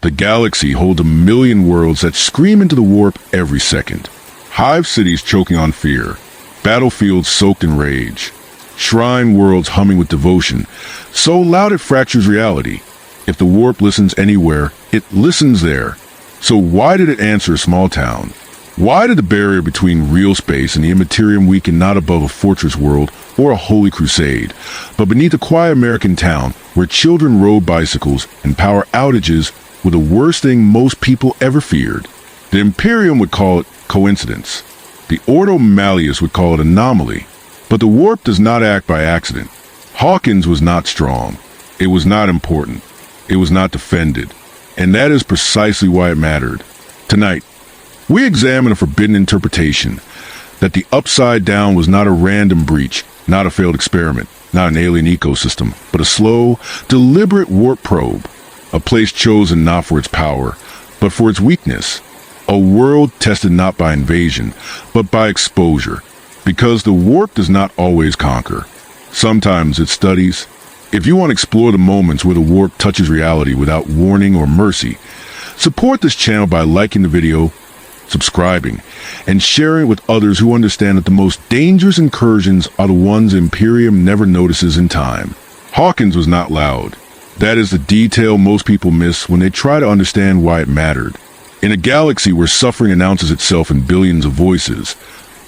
The galaxy holds a million worlds that scream into the warp every second. Hive cities choking on fear, battlefields soaked in rage, shrine worlds humming with devotion, so loud it fractures reality. If the warp listens anywhere, it listens there. So why did it answer a small town? Why did the barrier between real space and the immaterium weaken not above a fortress world or a holy crusade, but beneath a quiet American town where children rode bicycles and power outages were the worst thing most people ever feared? The Imperium would call it coincidence. The Ordo Malleus would call it anomaly. But the warp does not act by accident. Hawkins was not strong. It was not important. It was not defended. And that is precisely why it mattered. Tonight, we examine a forbidden interpretation that the Upside Down was not a random breach, not a failed experiment, not an alien ecosystem, but a slow, deliberate warp probe, a place chosen not for its power, but for its weakness, a world tested not by invasion, but by exposure, because the warp does not always conquer. Sometimes it studies. If you want to explore the moments where the warp touches reality without warning or mercy, support this channel by liking the video, subscribing, and sharing it with others who understand that the most dangerous incursions are the ones Imperium never notices in time. Hawkins was not loud. That is the detail most people miss when they try to understand why it mattered. In a galaxy where suffering announces itself in billions of voices,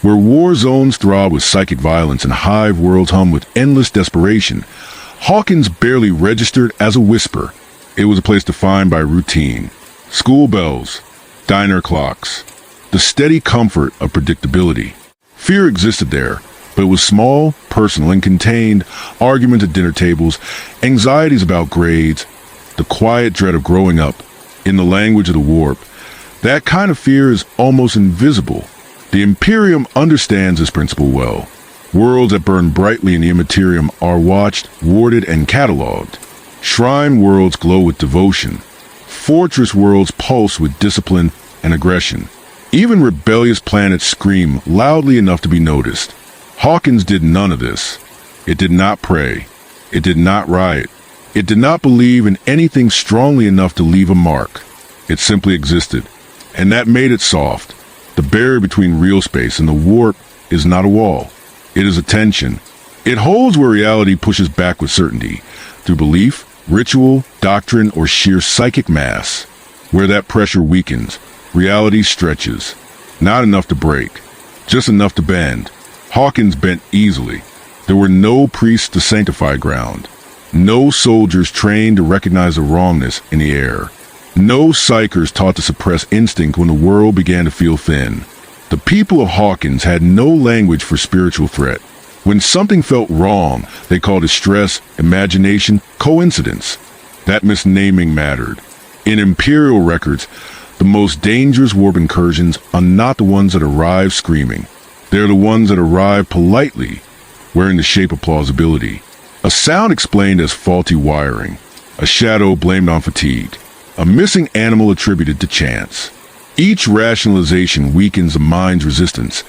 where war zones throb with psychic violence and hive worlds hum with endless desperation, Hawkins barely registered as a whisper. It was a place defined by routine, school bells, diner clocks, the steady comfort of predictability. Fear existed there, but it was small, personal, and contained. Arguments at dinner tables, anxieties about grades, the quiet dread of growing up. In the language of the warp, that kind of fear is almost invisible. The Imperium understands this principle well. Worlds that burn brightly in the immaterium are watched, warded, and cataloged. Shrine worlds glow with devotion. Fortress worlds pulse with discipline and aggression. Even rebellious planets scream loudly enough to be noticed. Hawkins did none of this. It did not pray. It did not riot. It did not believe in anything strongly enough to leave a mark. It simply existed. And that made it soft. The barrier between real space and the warp is not a wall. It is a tension. It holds where reality pushes back with certainty, through belief, ritual, doctrine, or sheer psychic mass. Where that pressure weakens, reality stretches. Not enough to break, just enough to bend. Hawkins bent easily. There were no priests to sanctify ground. No soldiers trained to recognize the wrongness in the air. No psychers taught to suppress instinct when the world began to feel thin. The people of Hawkins had no language for spiritual threat. When something felt wrong, they called it stress, imagination, coincidence. That misnaming mattered. In Imperial records, the most dangerous warp incursions are not the ones that arrive screaming. They're the ones that arrive politely, wearing the shape of plausibility. A sound explained as faulty wiring. A shadow blamed on fatigue. A missing animal attributed to chance. Each rationalization weakens the mind's resistance,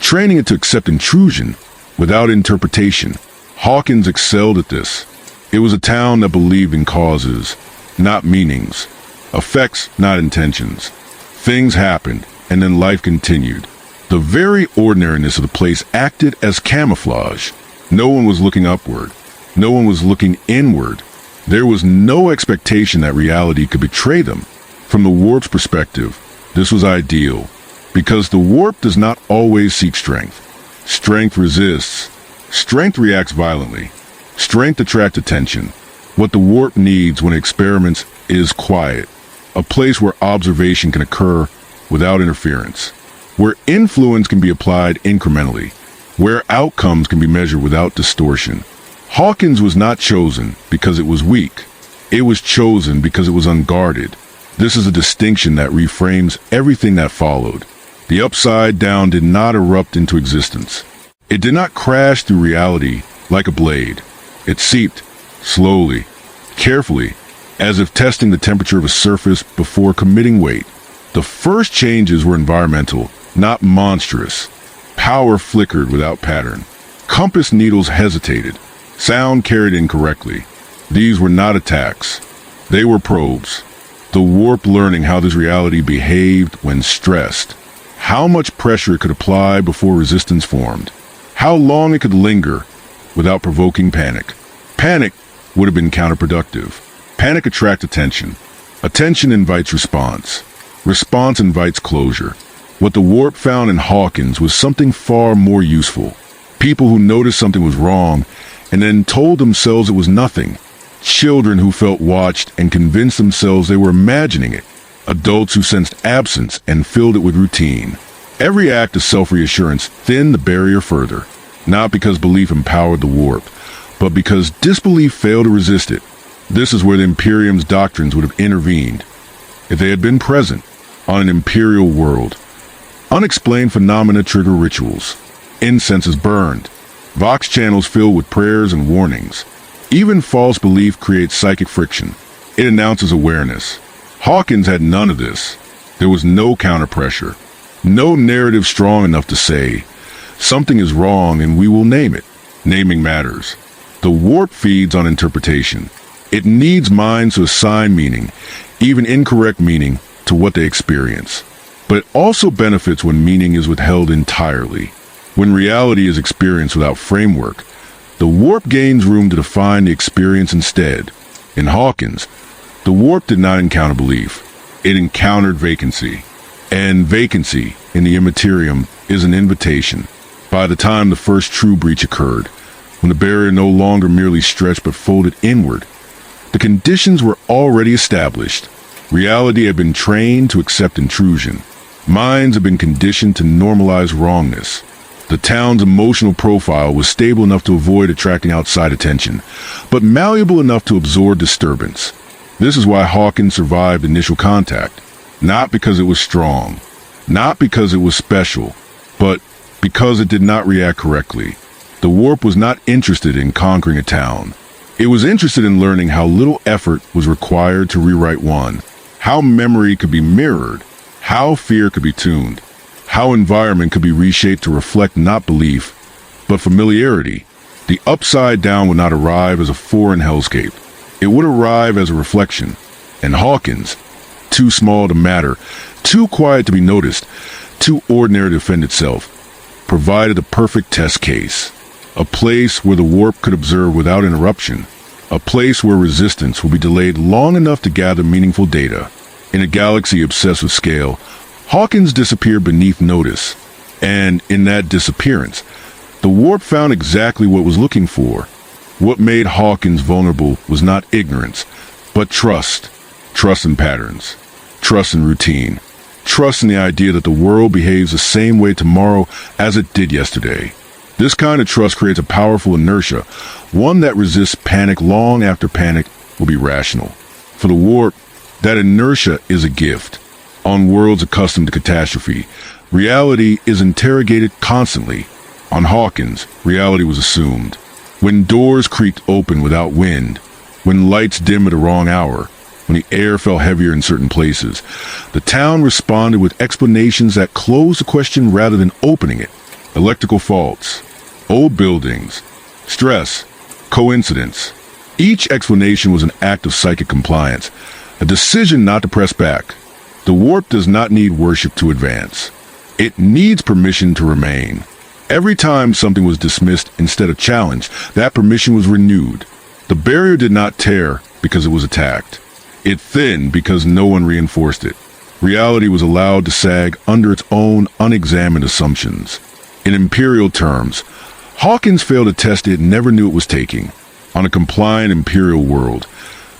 training it to accept intrusion without interpretation. Hawkins excelled at this. It was a town that believed in causes, not meanings, effects, not intentions. Things happened, and then life continued. The very ordinariness of the place acted as camouflage. No one was looking upward. No one was looking inward. There was no expectation that reality could betray them. From the warp's perspective, this was ideal, because the warp does not always seek strength. Strength resists. Strength reacts violently. Strength attracts attention. What the warp needs when it experiments is quiet, a place where observation can occur without interference, where influence can be applied incrementally, where outcomes can be measured without distortion. Hawkins was not chosen because it was weak. It was chosen because it was unguarded. This is a distinction that reframes everything that followed. The Upside Down did not erupt into existence. It did not crash through reality like a blade. It seeped, slowly, carefully, as if testing the temperature of a surface before committing weight. The first changes were environmental, not monstrous. Power flickered without pattern. Compass needles hesitated. Sound carried incorrectly. These were not attacks. They were probes. The warp learning how this reality behaved when stressed, how much pressure it could apply before resistance formed, how long it could linger without provoking panic. Panic would have been counterproductive. Panic attracts attention. Attention invites response. Response invites closure. What the warp found in Hawkins was something far more useful. People who noticed something was wrong and then told themselves it was nothing. Children who felt watched and convinced themselves they were imagining it. Adults who sensed absence and filled it with routine. Every act of self-reassurance thinned the barrier further, not because belief empowered the warp, but because disbelief failed to resist it. This is where the Imperium's doctrines would have intervened, if they had been present on an imperial world. Unexplained phenomena trigger rituals. Incense is burned. Vox channels filled with prayers and warnings. Even false belief creates psychic friction. It announces awareness. Hawkins had none of this. There was no counter-pressure. No narrative strong enough to say, something is wrong and we will name it. Naming matters. The warp feeds on interpretation. It needs minds to assign meaning, even incorrect meaning, to what they experience. But it also benefits when meaning is withheld entirely. When reality is experienced without framework, the warp gains room to define the experience instead. In Hawkins, the warp did not encounter belief. It encountered vacancy. And vacancy, in the immaterium, is an invitation. By the time the first true breach occurred, when the barrier no longer merely stretched but folded inward, the conditions were already established. Reality had been trained to accept intrusion. Minds had been conditioned to normalize wrongness. The town's emotional profile was stable enough to avoid attracting outside attention, but malleable enough to absorb disturbance. This is why Hawkins survived initial contact. Not because it was strong, not because it was special, but because it did not react correctly. The warp was not interested in conquering a town. It was interested in learning how little effort was required to rewrite one, how memory could be mirrored, how fear could be tuned, how environment could be reshaped to reflect not belief, but familiarity. The upside down would not arrive as a foreign hellscape. It would arrive as a reflection. And Hawkins, too small to matter, too quiet to be noticed, too ordinary to defend itself, provided a perfect test case. A place where the warp could observe without interruption. A place where resistance will be delayed long enough to gather meaningful data. In a galaxy obsessed with scale, Hawkins disappeared beneath notice. And in that disappearance, the warp found exactly what it was looking for. What made Hawkins vulnerable was not ignorance, but trust. Trust in patterns. Trust in routine. Trust in the idea that the world behaves the same way tomorrow as it did yesterday. This kind of trust creates a powerful inertia, one that resists panic long after panic will be rational. For the warp, that inertia is a gift. On worlds accustomed to catastrophe, reality is interrogated constantly. On Hawkins, reality was assumed. When doors creaked open without wind, when lights dimmed at the wrong hour, when the air fell heavier in certain places, the town responded with explanations that closed the question rather than opening it. Electrical faults, old buildings, stress, coincidence. Each explanation was an act of psychic compliance, a decision not to press back. The warp does not need worship to advance. It needs permission to remain. Every time something was dismissed instead of challenged, that permission was renewed. The barrier did not tear because it was attacked. It thinned because no one reinforced it. Reality was allowed to sag under its own unexamined assumptions. In imperial terms, Hawkins failed a test it never knew it was taking. On a compliant imperial world,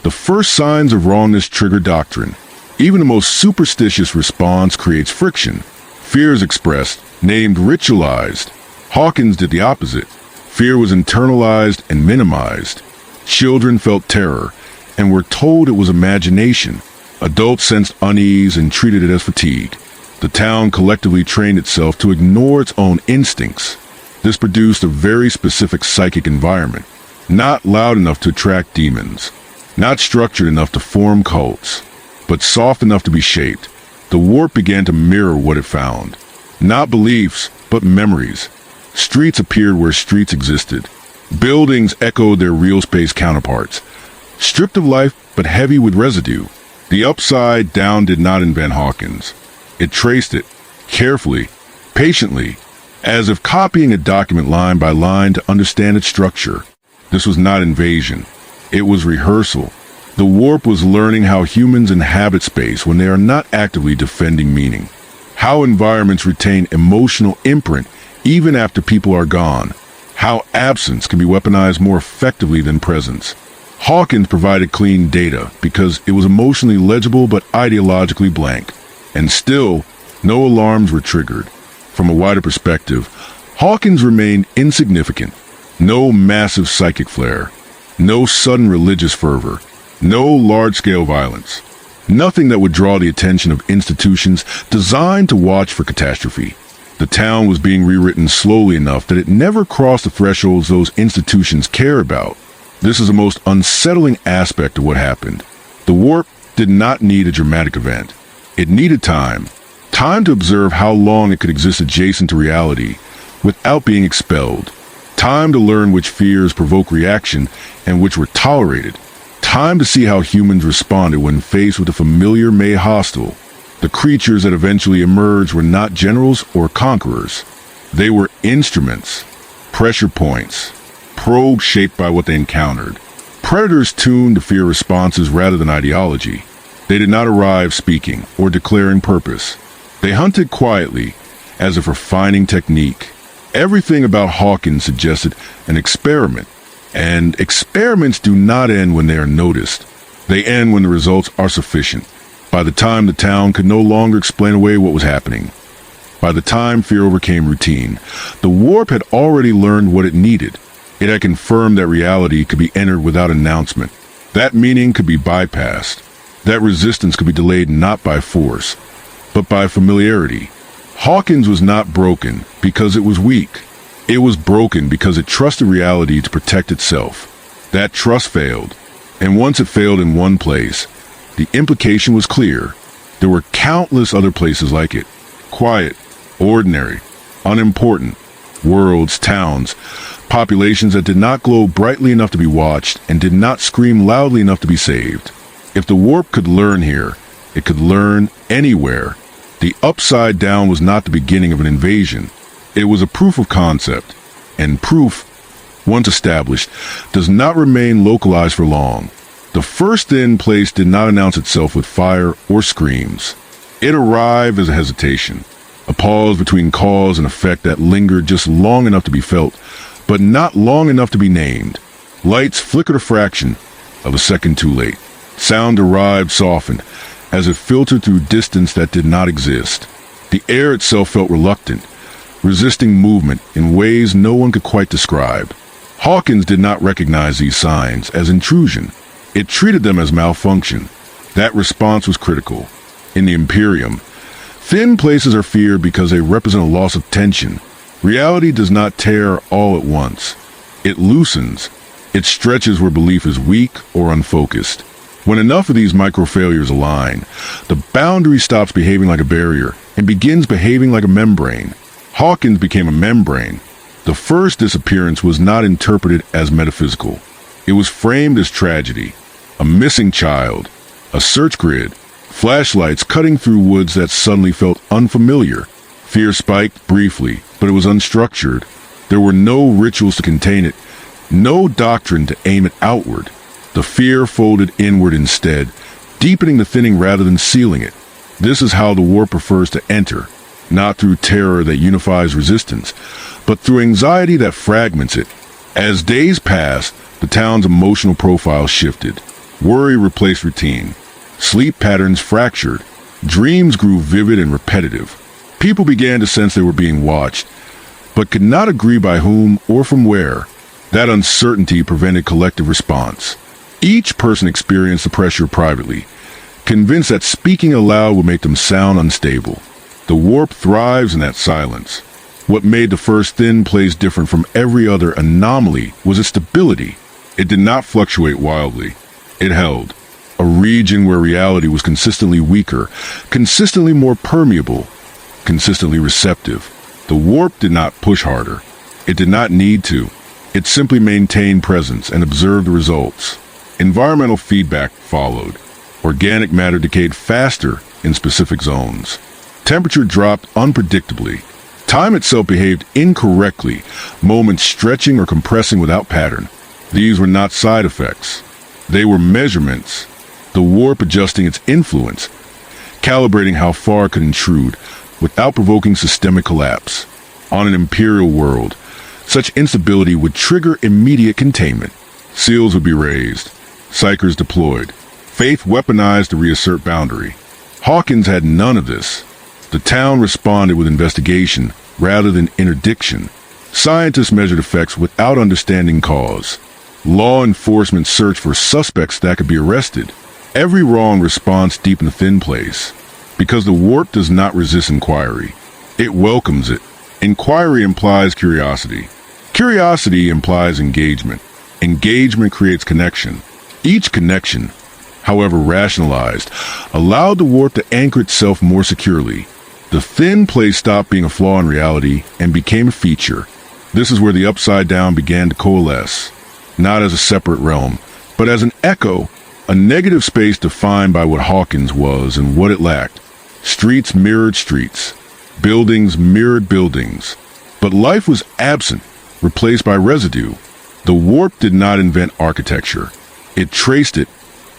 the first signs of wrongness trigger doctrine. Even the most superstitious response creates friction. Fear is expressed, named ritualized. Hawkins did the opposite. Fear was internalized and minimized. Children felt terror and were told it was imagination. Adults sensed unease and treated it as fatigue. The town collectively trained itself to ignore its own instincts. This produced a very specific psychic environment, not loud enough to attract demons, not structured enough to form cults, but soft enough to be shaped. The warp began to mirror what it found. Not beliefs, but memories. Streets appeared where streets existed. Buildings echoed their real space counterparts. Stripped of life, but heavy with residue. The upside down did not invent Hawkins. It traced it, carefully, patiently, as if copying a document line by line to understand its structure. This was not invasion. It was rehearsal. The warp was learning how humans inhabit space when they are not actively defending meaning. How environments retain emotional imprint even after people are gone. How absence can be weaponized more effectively than presence. Hawkins provided clean data because it was emotionally legible but ideologically blank. And still, no alarms were triggered. From a wider perspective, Hawkins remained insignificant. No massive psychic flare. No sudden religious fervor. No large-scale violence. Nothing that would draw the attention of institutions designed to watch for catastrophe. The town was being rewritten slowly enough that it never crossed the thresholds those institutions care about. This is the most unsettling aspect of what happened. The warp did not need a dramatic event. It needed time. Time to observe how long it could exist adjacent to reality without being expelled. Time to learn which fears provoke reaction and which were tolerated. Time to see how humans responded when faced with a familiar made hostile. The creatures that eventually emerged were not generals or conquerors. They were instruments, pressure points, probes shaped by what they encountered. Predators tuned to fear responses rather than ideology. They did not arrive speaking or declaring purpose. They hunted quietly, as if refining technique. Everything about Hawkins suggested an experiment. And experiments do not end when they are noticed. They end when the results are sufficient. By the time the town could no longer explain away what was happening. By the time fear overcame routine, the warp had already learned what it needed. It had confirmed that reality could be entered without announcement. That meaning could be bypassed. That resistance could be delayed not by force, but by familiarity. Hawkins was not broken because it was weak. It was broken because it trusted reality to protect itself. That trust failed, and once it failed in one place, the implication was clear. There were countless other places like it. Quiet, ordinary, unimportant. Worlds, towns, populations that did not glow brightly enough to be watched and did not scream loudly enough to be saved. If the warp could learn here, it could learn anywhere. The upside down was not the beginning of an invasion. It was a proof of concept. And proof, once established, does not remain localized for long. The first in place did not announce itself with fire or screams. It arrived as a hesitation, a pause between cause and effect that lingered just long enough to be felt, but not long enough to be named. Lights flickered a fraction of a second too late. Sound arrived softened, as it filtered through distance that did not exist. The air itself felt reluctant, resisting movement in ways no one could quite describe. Hawkins did not recognize these signs as intrusion. It treated them as malfunction. That response was critical. In the Imperium, thin places are feared because they represent a loss of tension. Reality does not tear all at once. It loosens. It stretches where belief is weak or unfocused. When enough of these micro-failures align, the boundary stops behaving like a barrier and begins behaving like a membrane. Hawkins became a membrane. The first disappearance was not interpreted as metaphysical. It was framed as tragedy. A missing child, a search grid, flashlights cutting through woods that suddenly felt unfamiliar. Fear spiked briefly, but it was unstructured. There were no rituals to contain it, no doctrine to aim it outward. The fear folded inward instead, deepening the thinning rather than sealing it. This is how the war prefers to enter, not through terror that unifies resistance, but through anxiety that fragments it. As days passed, the town's emotional profile shifted. Worry replaced routine. Sleep patterns fractured. Dreams grew vivid and repetitive. People began to sense they were being watched, but could not agree by whom or from where. That uncertainty prevented collective response. Each person experienced the pressure privately, convinced that speaking aloud would make them sound unstable. The warp thrives in that silence. What made the first thin place different from every other anomaly was its stability. It did not fluctuate wildly. It held. A region where reality was consistently weaker, consistently more permeable, consistently receptive. The warp did not push harder. It did not need to. It simply maintained presence and observed the results. Environmental feedback followed. Organic matter decayed faster in specific zones. Temperature dropped unpredictably. Time itself behaved incorrectly, moments stretching or compressing without pattern. These were not side effects. They were measurements. The warp adjusting its influence, calibrating how far it could intrude without provoking systemic collapse. On an imperial world, such instability would trigger immediate containment. Seals would be raised, psychers deployed, faith weaponized to reassert boundary. Hawkins had none of this. The town responded with investigation rather than interdiction. Scientists measured effects without understanding cause. Law enforcement searched for suspects that could be arrested. Every wrong response deepened the thin place. Because the warp does not resist inquiry. It welcomes it. Inquiry implies curiosity. Curiosity implies engagement. Engagement creates connection. Each connection, however rationalized, allowed the warp to anchor itself more securely. The thin place stopped being a flaw in reality and became a feature. This is where the upside down began to coalesce, not as a separate realm, but as an echo, a negative space defined by what Hawkins was and what it lacked. Streets mirrored streets, buildings mirrored buildings, but life was absent, replaced by residue. The warp did not invent architecture. It traced it,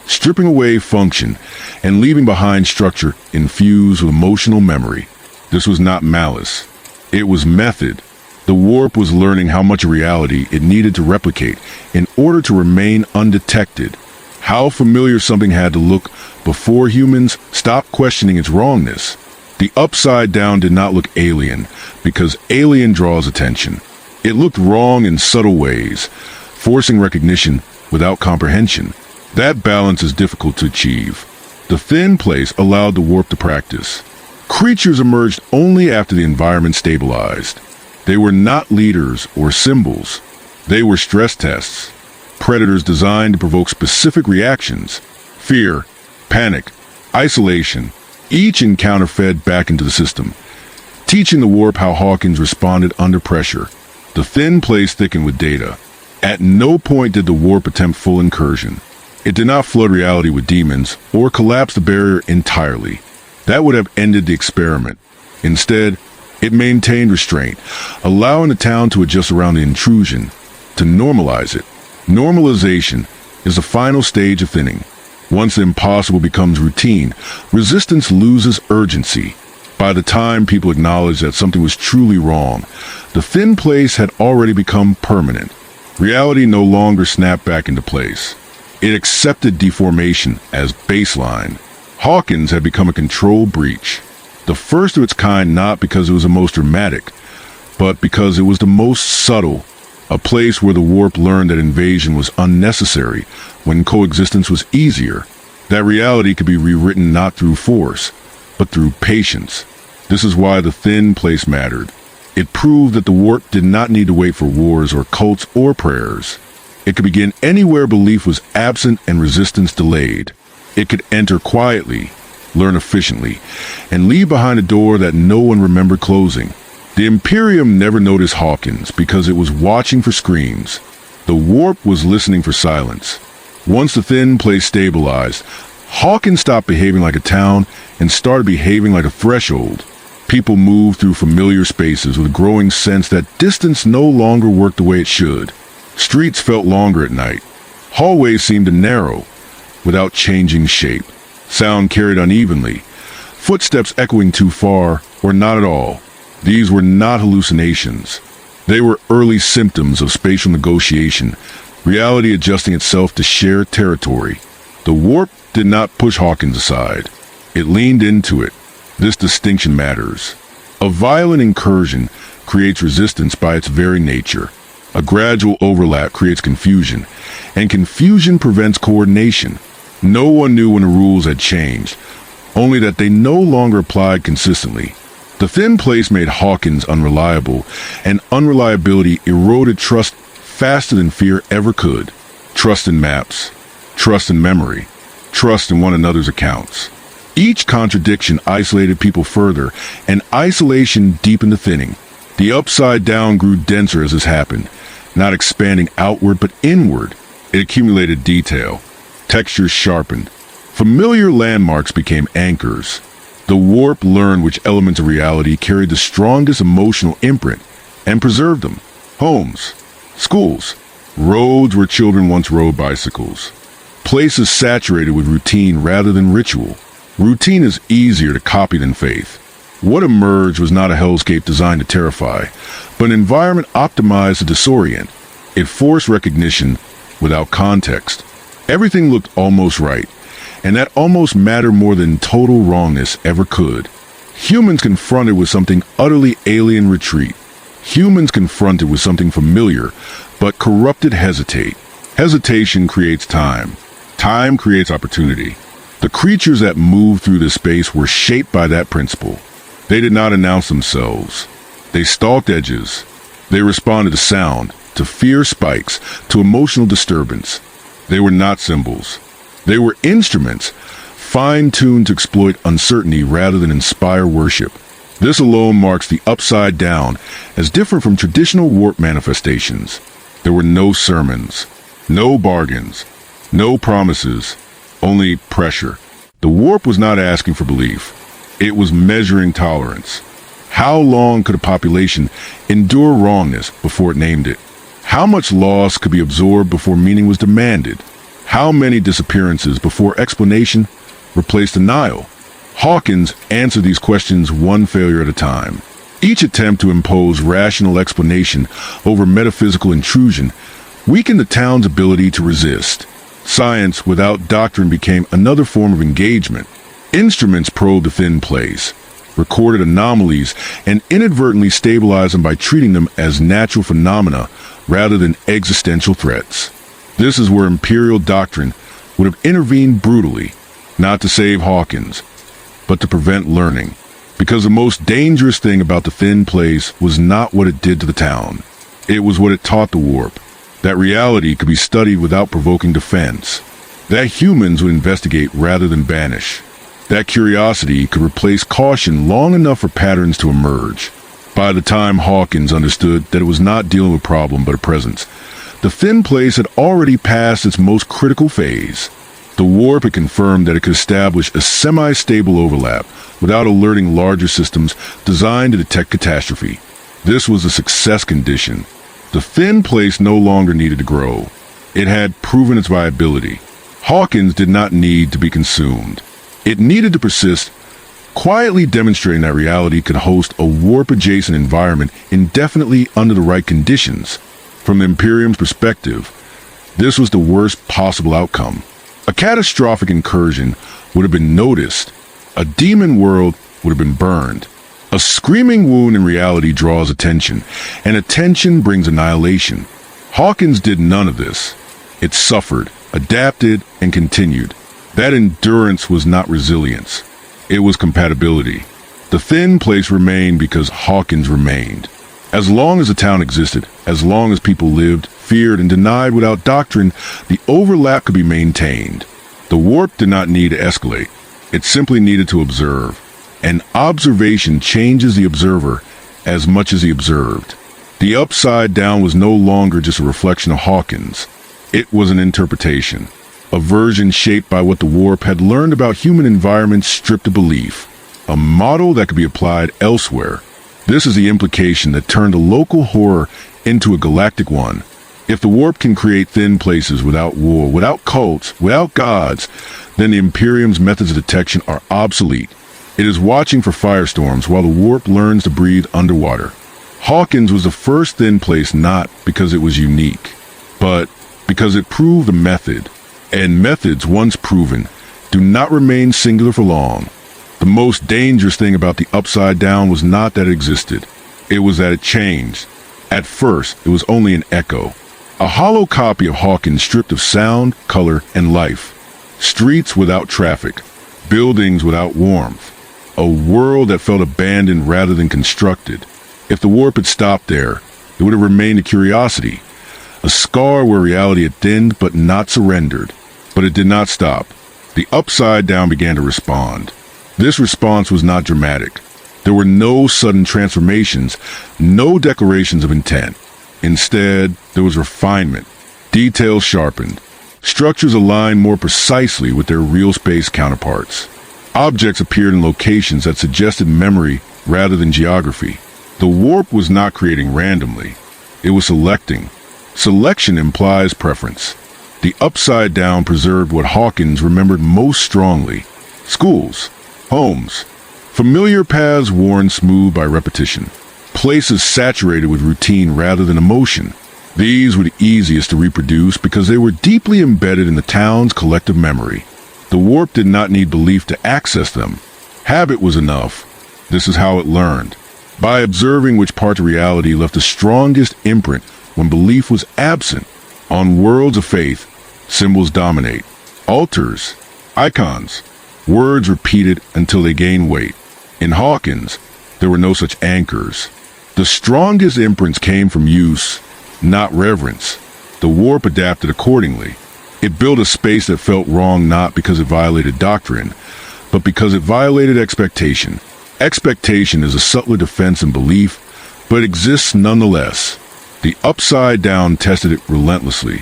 stripping away function and leaving behind structure infused with emotional memory. This was not malice. It was method. The warp was learning how much reality it needed to replicate in order to remain undetected. How familiar something had to look before humans stopped questioning its wrongness. The upside down did not look alien, because alien draws attention. It looked wrong in subtle ways, forcing recognition without comprehension. That balance is difficult to achieve. The thin place allowed the warp to practice. Creatures emerged only after the environment stabilized. They were not leaders or symbols. They were stress tests. Predators designed to provoke specific reactions. Fear, panic, isolation. Each encounter fed back into the system, teaching the warp how Hawkins responded under pressure. The thin place thickened with data. At no point did the warp attempt full incursion. It did not flood reality with demons or collapse the barrier entirely. That would have ended the experiment. Instead, it maintained restraint, allowing the town to adjust around the intrusion, to normalize it. Normalization is the final stage of thinning. Once the impossible becomes routine, resistance loses urgency. By the time people acknowledged that something was truly wrong, the thin place had already become permanent. Reality no longer snapped back into place. It accepted deformation as baseline. Hawkins had become a control breach. The first of its kind not because it was the most dramatic, but because it was the most subtle. A place where the warp learned that invasion was unnecessary when coexistence was easier. That reality could be rewritten not through force, but through patience. This is why the thin place mattered. It proved that the warp did not need to wait for wars or cults or prayers. It could begin anywhere belief was absent and resistance delayed. It could enter quietly, learn efficiently, and leave behind a door that no one remembered closing. The Imperium never noticed Hawkins because it was watching for screams. The warp was listening for silence. Once the thin place stabilized, Hawkins stopped behaving like a town and started behaving like a threshold. People moved through familiar spaces with a growing sense that distance no longer worked the way it should. Streets felt longer at night. Hallways seemed to narrow without changing shape. Sound carried unevenly, footsteps echoing too far or not at all. These were not hallucinations. They were early symptoms of spatial negotiation, reality adjusting itself to shared territory. The warp did not push Hawkins aside. It leaned into it. This distinction matters. A violent incursion creates resistance by its very nature. A gradual overlap creates confusion, and confusion prevents coordination. No one knew when the rules had changed, only that they no longer applied consistently. The thin place made Hawkins unreliable, and unreliability eroded trust faster than fear ever could. Trust in maps, trust in memory, trust in one another's accounts. Each contradiction isolated people further, and isolation deepened the thinning. The upside down grew denser as this happened, not expanding outward but inward. It accumulated detail. Textures sharpened. Familiar landmarks became anchors. The warp learned which elements of reality carried the strongest emotional imprint and preserved them. Homes, schools, roads where children once rode bicycles. Places saturated with routine rather than ritual. Routine is easier to copy than faith. What emerged was not a hellscape designed to terrify, but an environment optimized to disorient. It forced recognition without context. Everything looked almost right, and that almost mattered more than total wrongness ever could. Humans confronted with something utterly alien retreat. Humans confronted with something familiar, but corrupted hesitate. Hesitation creates time. Time creates opportunity. The creatures that moved through this space were shaped by that principle. They did not announce themselves. They stalked edges. They responded to sound, to fear spikes, to emotional disturbance. They were not symbols. They were instruments, fine-tuned to exploit uncertainty rather than inspire worship. This alone marks the upside down as different from traditional warp manifestations. There were no sermons, no bargains, no promises, only pressure. The warp was not asking for belief. It was measuring tolerance. How long could a population endure wrongness before it named it? How much loss could be absorbed before meaning was demanded? How many disappearances before explanation replaced denial? Hawkins answered these questions one failure at a time. Each attempt to impose rational explanation over metaphysical intrusion weakened the town's ability to resist. Science without doctrine became another form of engagement. Instruments probed the thin place, recorded anomalies, and inadvertently stabilized them by treating them as natural phenomena rather than existential threats. This is where imperial doctrine would have intervened brutally, not to save Hawkins, but to prevent learning. Because the most dangerous thing about the thin place was not what it did to the town. It was what it taught the warp. That reality could be studied without provoking defense. That humans would investigate rather than banish. That curiosity could replace caution long enough for patterns to emerge. By the time Hawkins understood that it was not dealing with a problem but a presence, the thin place had already passed its most critical phase. The warp had confirmed that it could establish a semi-stable overlap without alerting larger systems designed to detect catastrophe. This was a success condition. The thin place no longer needed to grow. It had proven its viability. Hawkins did not need to be consumed. It needed to persist, quietly demonstrating that reality could host a warp-adjacent environment indefinitely under the right conditions. From the Imperium's perspective, this was the worst possible outcome. A catastrophic incursion would have been noticed. A demon world would have been burned. A screaming wound in reality draws attention, and attention brings annihilation. Hawkins did none of this. It suffered, adapted, and continued. That endurance was not resilience. It was compatibility. The thin place remained because Hawkins remained. As long as the town existed, as long as people lived, feared, and denied without doctrine, the overlap could be maintained. The warp did not need to escalate. It simply needed to observe. And observation changes the observer as much as the observed. The upside down was no longer just a reflection of Hawkins. It was an interpretation. A version shaped by what the warp had learned about human environments stripped of belief. A model that could be applied elsewhere. This is the implication that turned a local horror into a galactic one. If the warp can create thin places without war, without cults, without gods, then the Imperium's methods of detection are obsolete. It is watching for firestorms while the warp learns to breathe underwater. Hawkins was the first thin place not because it was unique, but because it proved a method. And methods, once proven, do not remain singular for long. The most dangerous thing about the Upside Down was not that it existed. It was that it changed. At first, it was only an echo. A hollow copy of Hawkins stripped of sound, color, and life. Streets without traffic. Buildings without warmth. A world that felt abandoned rather than constructed. If the warp had stopped there, it would have remained a curiosity. A scar where reality had thinned but not surrendered. But it did not stop. The Upside Down began to respond. This response was not dramatic. There were no sudden transformations, no declarations of intent. Instead, there was refinement, details sharpened, Structures aligned more precisely with their real space counterparts. Objects appeared in locations that suggested memory rather than geography. The warp was not creating randomly. It was selecting. Selection implies preference. The upside down preserved what Hawkins remembered most strongly. Schools, homes, familiar paths worn smooth by repetition. Places saturated with routine rather than emotion. These were the easiest to reproduce because they were deeply embedded in the town's collective memory. The warp did not need belief to access them. Habit was enough. This is how it learned. By observing which parts of reality left the strongest imprint when belief was absent. On worlds of faith, symbols dominate. Altars, icons, words repeated until they gain weight. In Hawkins, there were no such anchors. The strongest imprints came from use, not reverence. The warp adapted accordingly. It built a space that felt wrong not because it violated doctrine, but because it violated expectation. Expectation is a subtler defense than belief, but exists nonetheless. The upside down tested it relentlessly.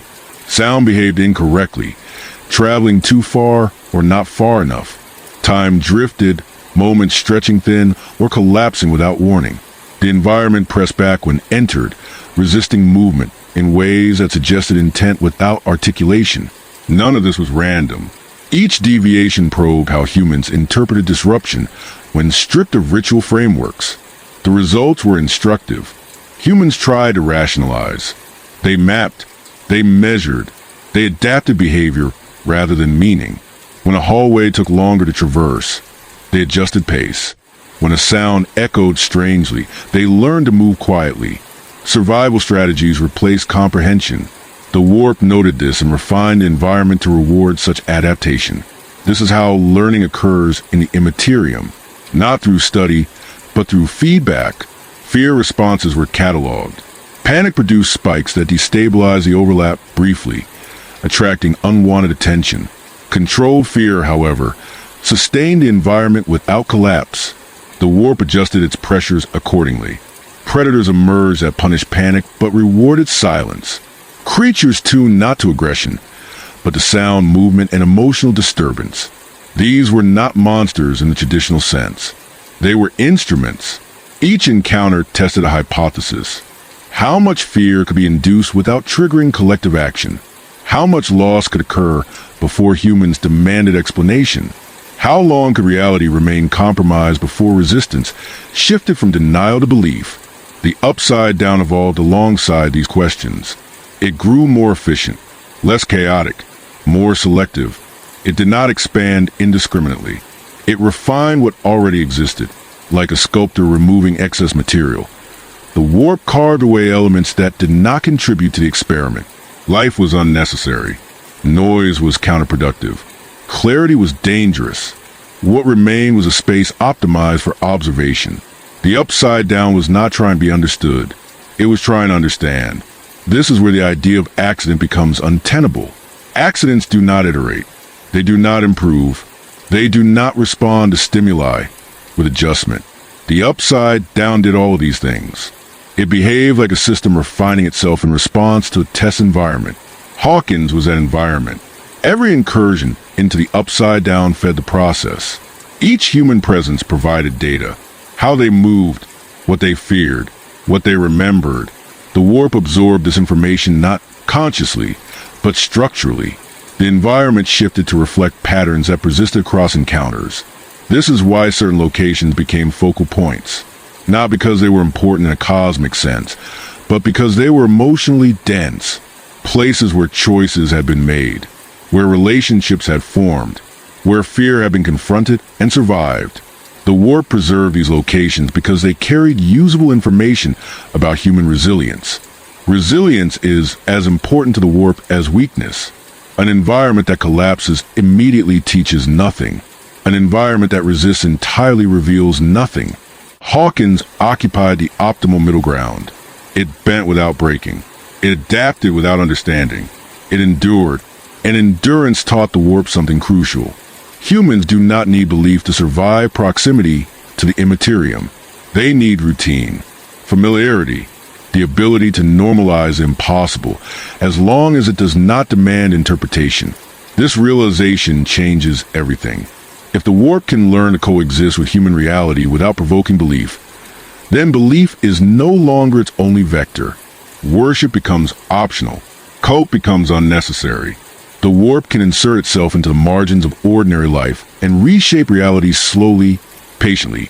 Sound behaved incorrectly, traveling too far or not far enough. Time drifted, moments stretching thin or collapsing without warning. The environment pressed back when entered, resisting movement in ways that suggested intent without articulation. None of this was random. Each deviation probed how humans interpreted disruption when stripped of ritual frameworks. The results were instructive. Humans tried to rationalize. They mapped. They measured. They adapted behavior rather than meaning. When a hallway took longer to traverse, they adjusted pace. When a sound echoed strangely, they learned to move quietly. Survival strategies replaced comprehension. The warp noted this and refined the environment to reward such adaptation. This is how learning occurs in the immaterium, not through study, but through feedback. Fear responses were cataloged. Panic produced spikes that destabilized the overlap briefly, attracting unwanted attention. Controlled fear, however, sustained the environment without collapse. The warp adjusted its pressures accordingly. Predators emerged that punished panic but rewarded silence. Creatures tuned not to aggression, but to sound, movement, and emotional disturbance. These were not monsters in the traditional sense. They were instruments. Each encounter tested a hypothesis. How much fear could be induced without triggering collective action? How much loss could occur before humans demanded explanation? How long could reality remain compromised before resistance shifted from denial to belief? The upside down evolved alongside these questions. It grew more efficient, less chaotic, more selective. It did not expand indiscriminately. It refined what already existed, like a sculptor removing excess material. The warp carved away elements that did not contribute to the experiment. Life was unnecessary. Noise was counterproductive. Clarity was dangerous. What remained was a space optimized for observation. The upside down was not trying to be understood. It was trying to understand. This is where the idea of accident becomes untenable. Accidents do not iterate. They do not improve. They do not respond to stimuli with adjustment. The upside down did all of these things. It behaved like a system refining itself in response to a test environment. Hawkins was that environment. Every incursion into the upside down fed the process. Each human presence provided data. How they moved, what they feared, what they remembered. The warp absorbed this information not consciously, but structurally. The environment shifted to reflect patterns that persisted across encounters. This is why certain locations became focal points. Not because they were important in a cosmic sense, but because they were emotionally dense. Places where choices had been made, where relationships had formed, where fear had been confronted and survived. The warp preserved these locations because they carried usable information about human resilience. Resilience is as important to the warp as weakness. An environment that collapses immediately teaches nothing. An environment that resists entirely reveals nothing. Hawkins occupied the optimal middle ground. It bent without breaking. It adapted without understanding. It endured. And endurance taught the warp something crucial. Humans do not need belief to survive proximity to the immaterium. They need routine, familiarity, the ability to normalize the impossible, as long as it does not demand interpretation. This realization changes everything. If the warp can learn to coexist with human reality without provoking belief, then belief is no longer its only vector. Worship becomes optional. Cult becomes unnecessary. The warp can insert itself into the margins of ordinary life and reshape reality slowly, patiently,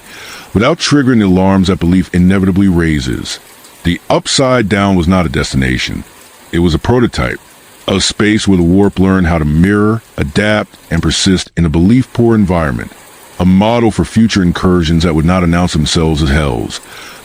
without triggering the alarms that belief inevitably raises. The upside down was not a destination. It was a prototype, a space where the warp learned how to mirror, adapt, and persist in a belief-poor environment, a model for future incursions that would not announce themselves as hells,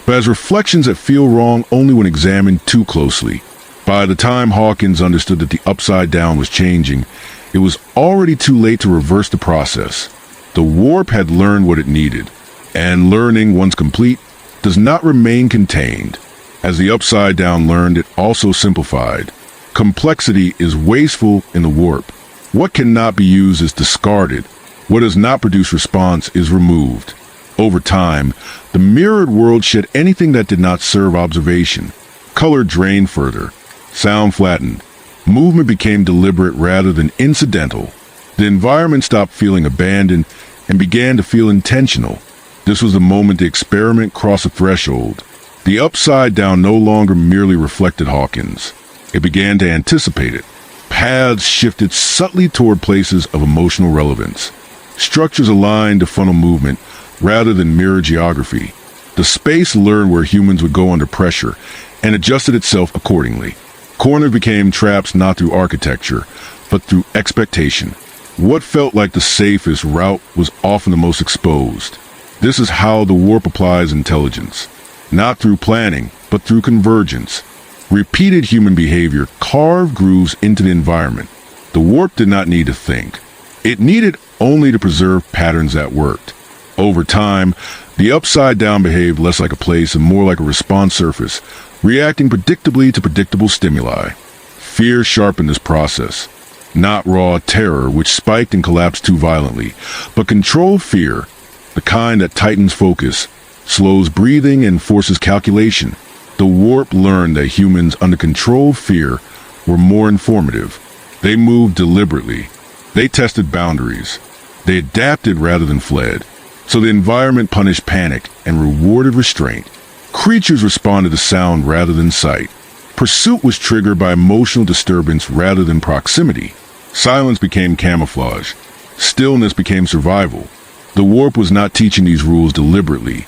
but as reflections that feel wrong only when examined too closely. By the time Hawkins understood that the upside down was changing, it was already too late to reverse the process. The warp had learned what it needed, and learning, once complete, does not remain contained. As the upside down learned, it also simplified. Complexity is wasteful in the warp. What cannot be used is discarded. What does not produce response is removed. Over time, the mirrored world shed anything that did not serve observation. Color drained further. Sound flattened. Movement became deliberate rather than incidental. The environment stopped feeling abandoned and began to feel intentional. This was the moment the experiment crossed a threshold. The upside down no longer merely reflected Hawkins. It began to anticipate it. Paths shifted subtly toward places of emotional relevance. Structures aligned to funnel movement rather than mirror geography. The space learned where humans would go under pressure and adjusted itself accordingly. Corners became traps not through architecture, but through expectation. What felt like the safest route was often the most exposed. This is how the warp applies intelligence. Not through planning, but through convergence. Repeated human behavior carved grooves into the environment. The warp did not need to think. It needed only to preserve patterns that worked. Over time, the upside down behaved less like a place and more like a response surface, reacting predictably to predictable stimuli. Fear sharpened this process. Not raw terror, which spiked and collapsed too violently, but controlled fear, the kind that tightens focus, slows breathing, and forces calculation. The warp learned that humans under controlled fear were more informative. They moved deliberately. They tested boundaries. They adapted rather than fled. So the environment punished panic and rewarded restraint. Creatures responded to sound rather than sight. Pursuit was triggered by emotional disturbance rather than proximity. Silence became camouflage. Stillness became survival. The warp was not teaching these rules deliberately,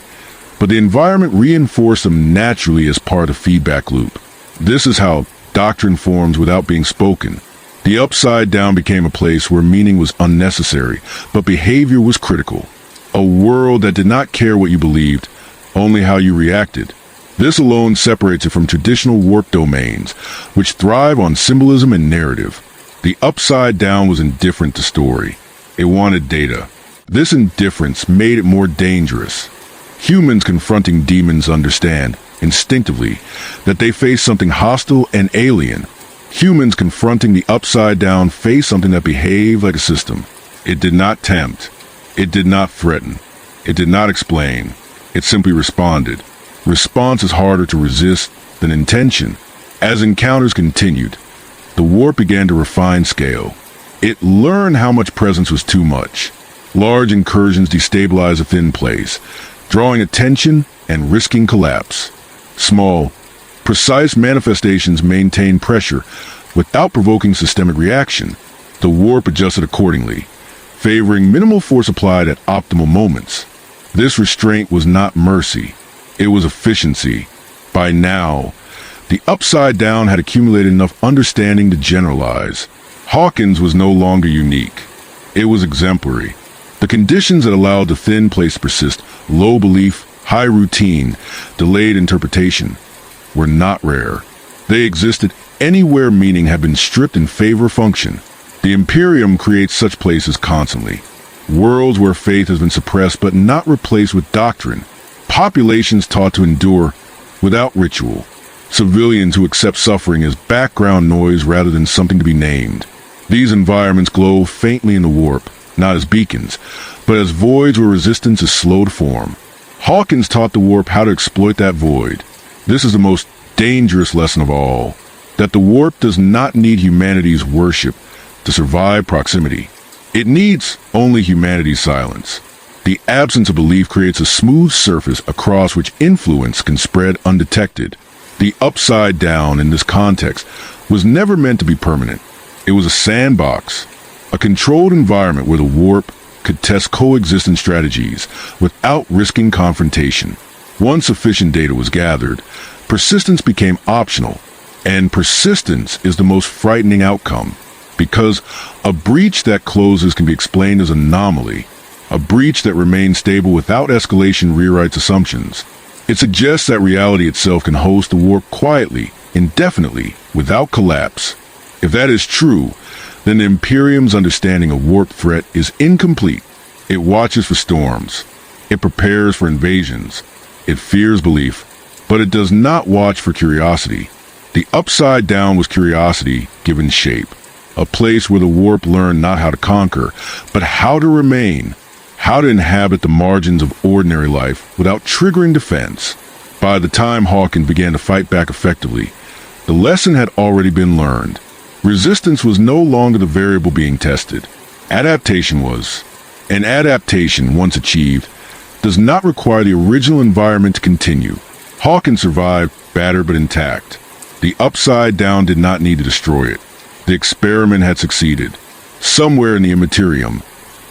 but the environment reinforced them naturally as part of the feedback loop. This is how doctrine forms without being spoken. The upside down became a place where meaning was unnecessary, but behavior was critical. A world that did not care what you believed, only how you reacted. This alone separates it from traditional warp domains, which thrive on symbolism and narrative. The upside down was indifferent to story. It wanted data. This indifference made it more dangerous. Humans confronting demons understand, instinctively, that they face something hostile and alien. Humans confronting the upside down face something that behaved like a system. It did not tempt. It did not threaten. It did not explain. It simply responded. Response is harder to resist than intention. As encounters continued, the warp began to refine scale. It learned how much presence was too much. Large incursions destabilized a thin place, drawing attention and risking collapse. Small, precise manifestations maintained pressure without provoking systemic reaction. The warp adjusted accordingly, favoring minimal force applied at optimal moments. This restraint was not mercy. It was efficiency. By now, the upside down had accumulated enough understanding to generalize. Hawkins was no longer unique. It was exemplary. The conditions that allowed the thin place to persist, low belief, high routine, delayed interpretation, were not rare. They existed anywhere meaning had been stripped in favor of function. The Imperium creates such places constantly. Worlds where faith has been suppressed but not replaced with doctrine. Populations taught to endure without ritual. Civilians who accept suffering as background noise rather than something to be named. These environments glow faintly in the warp, not as beacons, but as voids where resistance is slow to form. Hawkins taught the warp how to exploit that void. This is the most dangerous lesson of all, that the warp does not need humanity's worship to survive proximity. It needs only humanity's silence. The absence of belief creates a smooth surface across which influence can spread undetected. The upside down in this context was never meant to be permanent. It was a sandbox, a controlled environment where the warp could test coexistence strategies without risking confrontation. Once sufficient data was gathered, persistence became optional, and persistence is the most frightening outcome, because a breach that closes can be explained as an anomaly. A breach that remains stable without escalation rewrites assumptions. It suggests that reality itself can host the warp quietly, indefinitely, without collapse. If that is true, then the Imperium's understanding of warp threat is incomplete. It watches for storms. It prepares for invasions. It fears belief, but it does not watch for curiosity. The upside down was curiosity given shape, a place where the warp learned not how to conquer, but how to remain, how to inhabit the margins of ordinary life without triggering defense. By the time Hawkins began to fight back effectively, the lesson had already been learned. Resistance was no longer the variable being tested. Adaptation was. And adaptation, once achieved, does not require the original environment to continue. Hawkins survived, battered but intact. The upside down did not need to destroy it. The experiment had succeeded. Somewhere in the immaterium,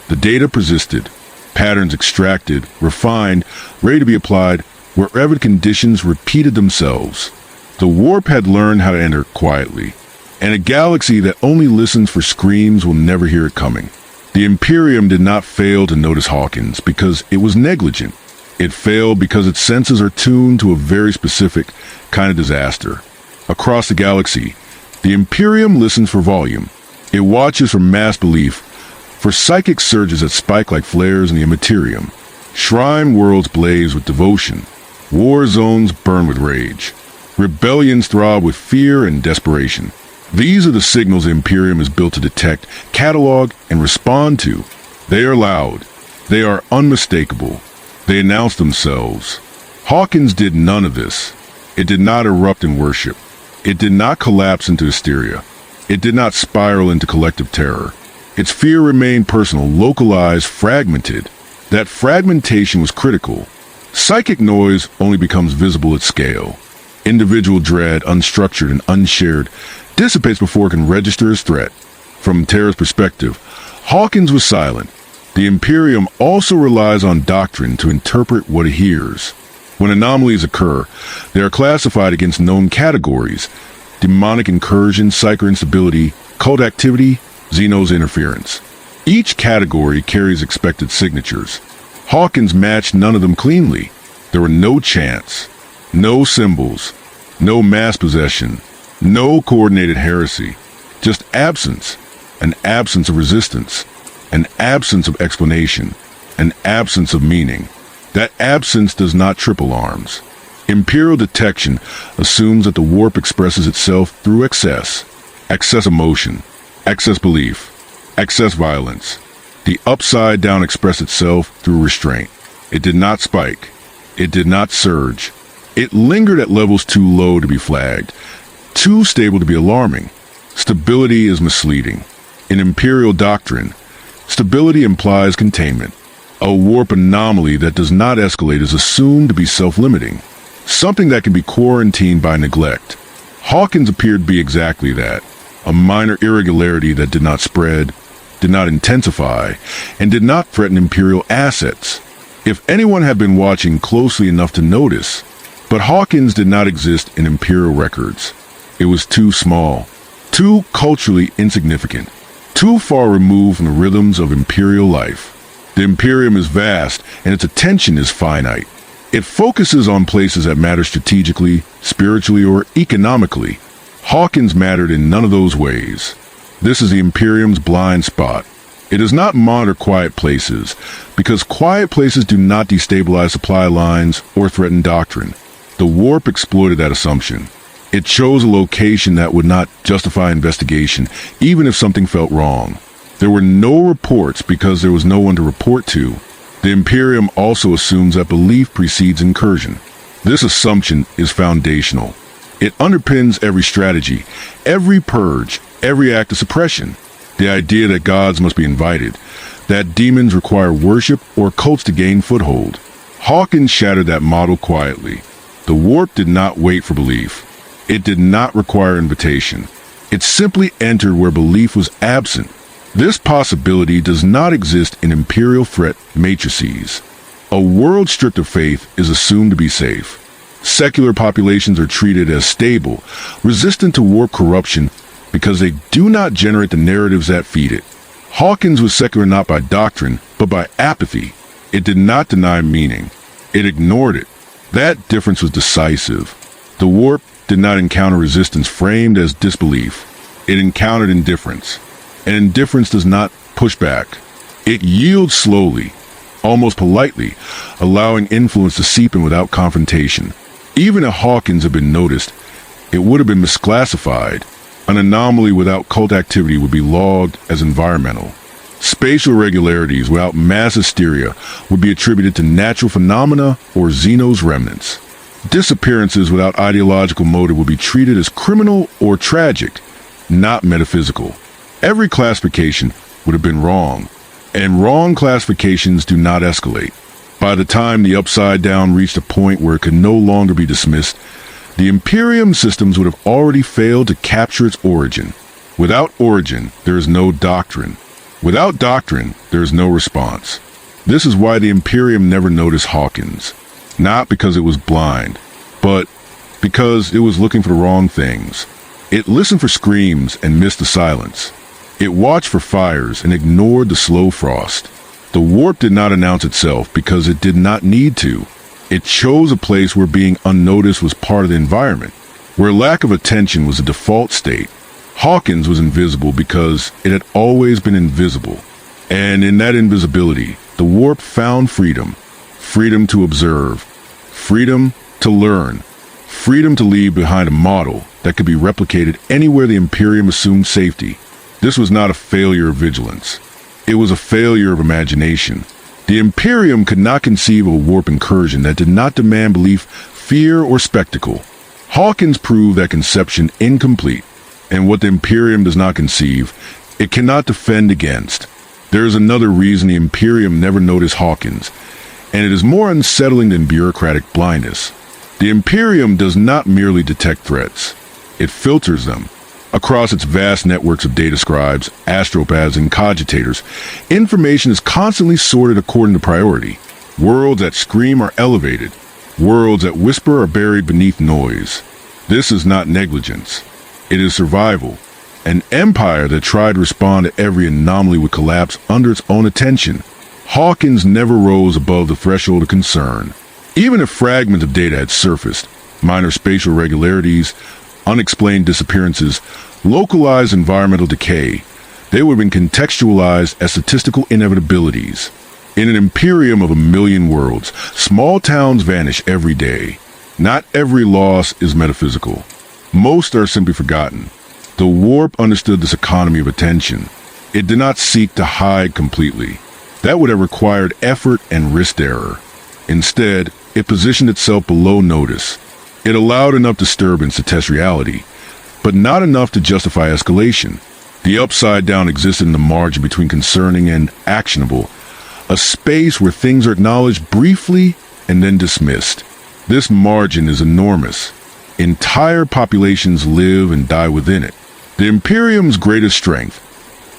the data persisted, patterns extracted, refined, ready to be applied wherever conditions repeated themselves. The warp had learned how to enter quietly, and a galaxy that only listens for screams will never hear it coming. The Imperium did not fail to notice Hawkins because it was negligent. It failed because its senses are tuned to a very specific kind of disaster. Across the galaxy, the Imperium listens for volume. It watches for mass belief, for psychic surges that spike like flares in the immaterium. Shrine worlds blaze with devotion. War zones burn with rage. Rebellions throb with fear and desperation. These are the signals the Imperium is built to detect, catalog, and respond to. They are loud. They are unmistakable. They announce themselves. Hawkins did none of this. It did not erupt in worship. It did not collapse into hysteria. It did not spiral into collective terror. Its fear remained personal, localized, fragmented. That fragmentation was critical. Psychic noise only becomes visible at scale. Individual dread, unstructured and unshared, dissipates before it can register as threat. From terror's perspective, Hawkins was silent. The Imperium also relies on doctrine to interpret what it hears. When anomalies occur, they are classified against known categories: demonic incursion, psychic instability, cult activity, Xenos interference. Each category carries expected signatures. Hawkins matched none of them cleanly. There were no chants, no symbols, no mass possession, no coordinated heresy, just absence, an absence of resistance, an absence of explanation, an absence of meaning. That absence does not trip alarms. Imperial detection assumes that the warp expresses itself through excess emotion, excess belief, excess violence. The upside down expressed itself through restraint. It did not spike. It did not surge. It lingered at levels too low to be flagged, too stable to be alarming. Stability is misleading. In Imperial doctrine, stability implies containment. A warp anomaly that does not escalate is assumed to be self-limiting, something that can be quarantined by neglect. Hawkins appeared to be exactly that, a minor irregularity that did not spread, did not intensify, and did not threaten Imperial assets. If anyone had been watching closely enough to notice, but Hawkins did not exist in Imperial records. It was too small, too culturally insignificant, too far removed from the rhythms of Imperial life. The Imperium is vast, and its attention is finite. It focuses on places that matter strategically, spiritually, or economically. Hawkins mattered in none of those ways. This is the Imperium's blind spot. It does not monitor quiet places, because quiet places do not destabilize supply lines or threaten doctrine. The warp exploited that assumption. It chose a location that would not justify investigation, even if something felt wrong. There were no reports because there was no one to report to. The Imperium also assumes that belief precedes incursion. This assumption is foundational. It underpins every strategy, every purge, every act of suppression. The idea that gods must be invited, that demons require worship or cults to gain foothold. Hawkins shattered that model quietly. The warp did not wait for belief. It did not require invitation. It simply entered where belief was absent. This possibility does not exist in imperial threat matrices. A world stripped of faith is assumed to be safe. Secular populations are treated as stable, resistant to warp corruption because they do not generate the narratives that feed it. Hawkins was secular not by doctrine, but by apathy. It did not deny meaning. It ignored it. That difference was decisive. The warp did not encounter resistance framed as disbelief. It encountered indifference. And indifference does not push back. It yields slowly, almost politely, allowing influence to seep in without confrontation. Even if Hawkins had been noticed, it would have been misclassified. An anomaly without cult activity would be logged as environmental. Spatial irregularities without mass hysteria would be attributed to natural phenomena or Xeno's remnants. Disappearances without ideological motive would be treated as criminal or tragic, not metaphysical. Every classification would have been wrong, and wrong classifications do not escalate. By the time the Upside Down reached a point where it could no longer be dismissed, the Imperium systems would have already failed to capture its origin. Without origin, there is no doctrine. Without doctrine, there is no response. This is why the Imperium never noticed Hawkins. Not because it was blind, but because it was looking for the wrong things. It listened for screams and missed the silence. It watched for fires and ignored the slow frost. The warp did not announce itself because it did not need to. It chose a place where being unnoticed was part of the environment, where lack of attention was a default state. Hawkins was invisible because it had always been invisible. And in that invisibility, the warp found freedom. Freedom to observe. Freedom to learn. Freedom to leave behind a model that could be replicated anywhere the Imperium assumed safety. This was not a failure of vigilance. It was a failure of imagination. The Imperium could not conceive of a warp incursion that did not demand belief, fear, or spectacle. Hawkins proved that conception incomplete. And what the Imperium does not conceive, it cannot defend against. There is another reason the Imperium never noticed Hawkins, and it is more unsettling than bureaucratic blindness. The Imperium does not merely detect threats. It filters them. Across its vast networks of data scribes, astropaths, and cogitators, information is constantly sorted according to priority. Worlds that scream are elevated. Worlds that whisper are buried beneath noise. This is not negligence. It is survival. An empire that tried to respond to every anomaly would collapse under its own attention. Hawkins never rose above the threshold of concern. Even if fragments of data had surfaced, minor spatial irregularities, unexplained disappearances, localized environmental decay, they would have been contextualized as statistical inevitabilities. In an imperium of 1,000,000 worlds, small towns vanish every day. Not every loss is metaphysical. Most are simply forgotten. The warp understood this economy of attention. It did not seek to hide completely. That would have required effort and risked error. Instead, it positioned itself below notice. It allowed enough disturbance to test reality, but not enough to justify escalation. The Upside Down existed in the margin between concerning and actionable, a space where things are acknowledged briefly and then dismissed. This margin is enormous. Entire populations live and die within it. The Imperium's greatest strength,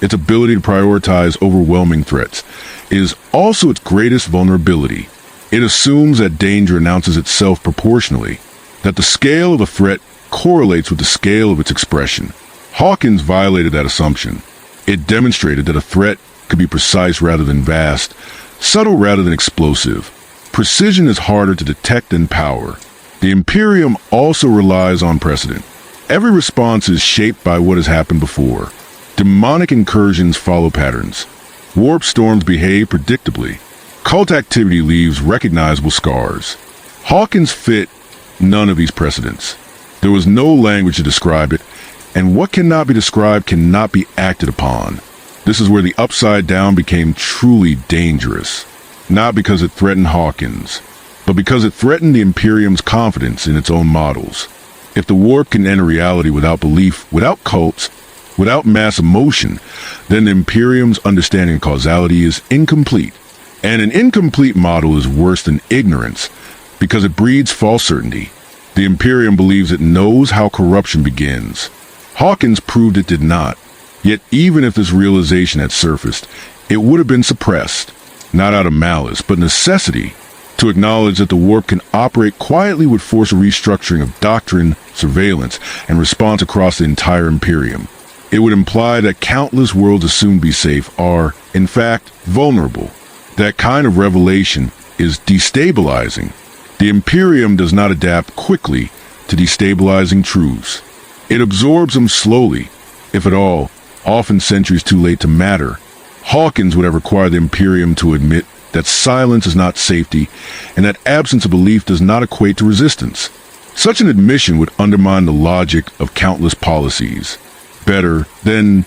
its ability to prioritize overwhelming threats, is also its greatest vulnerability. It assumes that danger announces itself proportionally, that the scale of a threat correlates with the scale of its expression. Hawkins violated that assumption. It demonstrated that a threat could be precise rather than vast, subtle rather than explosive. Precision is harder to detect than power. The Imperium also relies on precedent. Every response is shaped by what has happened before. Demonic incursions follow patterns. Warp storms behave predictably. Cult activity leaves recognizable scars. Hawkins fit none of these precedents. There was no language to describe it, and what cannot be described cannot be acted upon. This is where the Upside Down became truly dangerous. Not because it threatened Hawkins, but because it threatened the Imperium's confidence in its own models. If the warp can enter reality without belief, without cults, without mass emotion, then the Imperium's understanding of causality is incomplete. And an incomplete model is worse than ignorance, because it breeds false certainty. The Imperium believes it knows how corruption begins. Hawkins proved it did not. Yet even if this realization had surfaced, it would have been suppressed, not out of malice, but necessity, to acknowledge that the warp can operate quietly would force a restructuring of doctrine, surveillance, and response across the entire Imperium. It would imply that countless worlds assumed to be safe are, in fact, vulnerable. That kind of revelation is destabilizing. The Imperium does not adapt quickly to destabilizing truths. It absorbs them slowly, if at all, often centuries too late to matter. Hawkins would have required the Imperium to admit that silence is not safety, and that absence of belief does not equate to resistance. Such an admission would undermine the logic of countless policies. Better than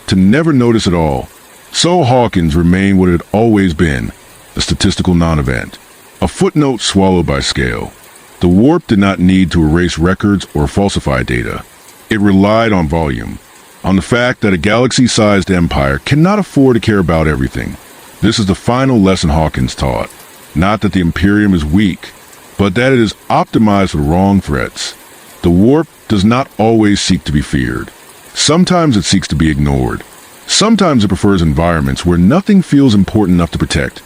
to never notice at all. So Hawkins remained what it had always been, a statistical non-event, a footnote swallowed by scale. The warp did not need to erase records or falsify data. It relied on volume, on the fact that a galaxy-sized empire cannot afford to care about everything. This is the final lesson Hawkins taught. Not that the Imperium is weak, but that it is optimized for the wrong threats. The warp does not always seek to be feared. Sometimes it seeks to be ignored. Sometimes it prefers environments where nothing feels important enough to protect,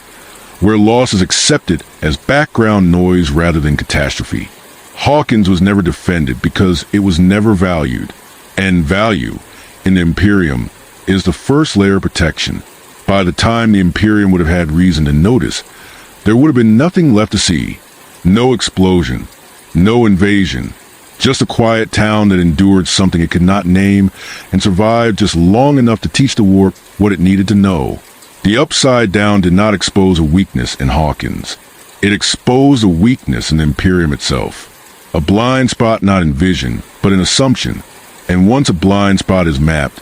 where loss is accepted as background noise rather than catastrophe. Hawkins was never defended because it was never valued, and value, in the Imperium, is the first layer of protection. By the time the Imperium would have had reason to notice, there would have been nothing left to see. No explosion, no invasion, just a quiet town that endured something it could not name and survived just long enough to teach the warp what it needed to know. The Upside Down did not expose a weakness in Hawkins. It exposed a weakness in the Imperium itself. A blind spot not in vision, but in assumption. And once a blind spot is mapped,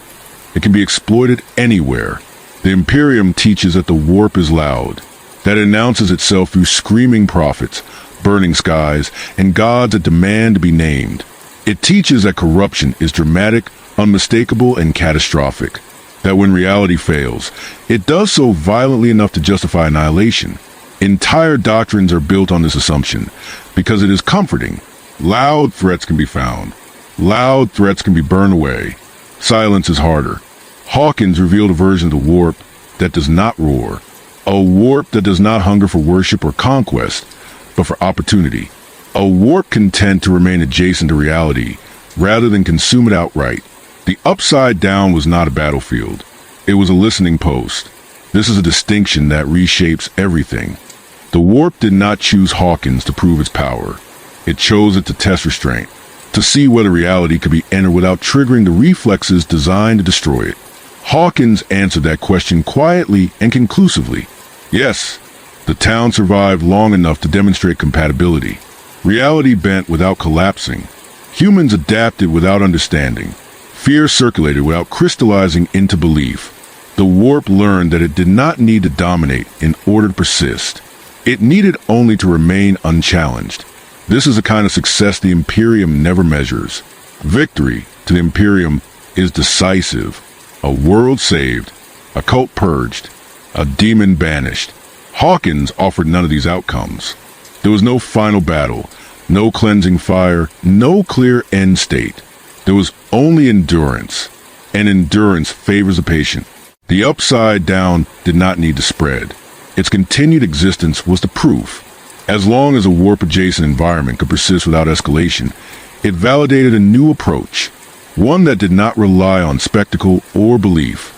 it can be exploited anywhere. The Imperium teaches that the warp is loud, that it announces itself through screaming prophets, burning skies, and gods that demand to be named. It teaches that corruption is dramatic, unmistakable, and catastrophic. That when reality fails, it does so violently enough to justify annihilation. Entire doctrines are built on this assumption, because it is comforting. Loud threats can be found. Loud threats can be burned away. Silence is harder. Hawkins revealed a version of the warp that does not roar. A warp that does not hunger for worship or conquest, but for opportunity. A warp content to remain adjacent to reality, rather than consume it outright. The Upside Down was not a battlefield. It was a listening post. This is a distinction that reshapes everything. The warp did not choose Hawkins to prove its power. It chose it to test restraint, to see whether reality could be entered without triggering the reflexes designed to destroy it. Hawkins answered that question quietly and conclusively. Yes, the town survived long enough to demonstrate compatibility. Reality bent without collapsing. Humans adapted without understanding. Fear circulated without crystallizing into belief. The warp learned that it did not need to dominate in order to persist. It needed only to remain unchallenged. This is the kind of success the Imperium never measures. Victory to the Imperium is decisive. A world saved, a cult purged, a demon banished. Hawkins offered none of these outcomes. There was no final battle, no cleansing fire, no clear end state. There was only endurance, and endurance favors the patient. The Upside Down did not need to spread. Its continued existence was the proof. As long as a warp-adjacent environment could persist without escalation, it validated a new approach, one that did not rely on spectacle or belief,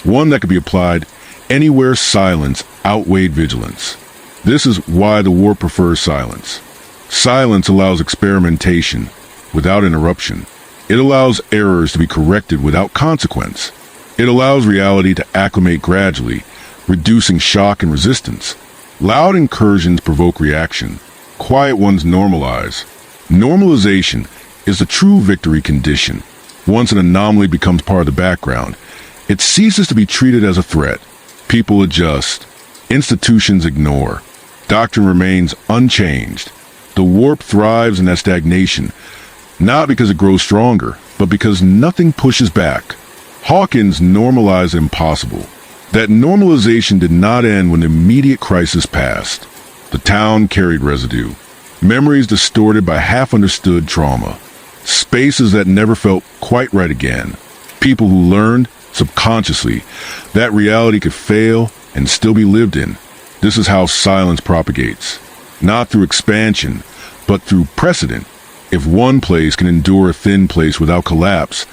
one that could be applied anywhere silence outweighed vigilance. This is why the warp prefers silence. Silence allows experimentation without interruption. It allows errors to be corrected without consequence. It allows reality to acclimate gradually, reducing shock and resistance. Loud incursions provoke reaction. Quiet ones normalize. Normalization is the true victory condition. Once an anomaly becomes part of the background, it ceases to be treated as a threat. People adjust. Institutions ignore. Doctrine remains unchanged. The warp thrives in that stagnation, Not because it grows stronger, but because nothing pushes back. Hawkins normalized the impossible. That normalization did not end when the immediate crisis passed. The town carried residue. Memories distorted by half-understood trauma. Spaces that never felt quite right again. People who learned, subconsciously, that reality could fail and still be lived in. This is how silence propagates. Not through expansion, but through precedent. If one place can endure a thin place without collapse,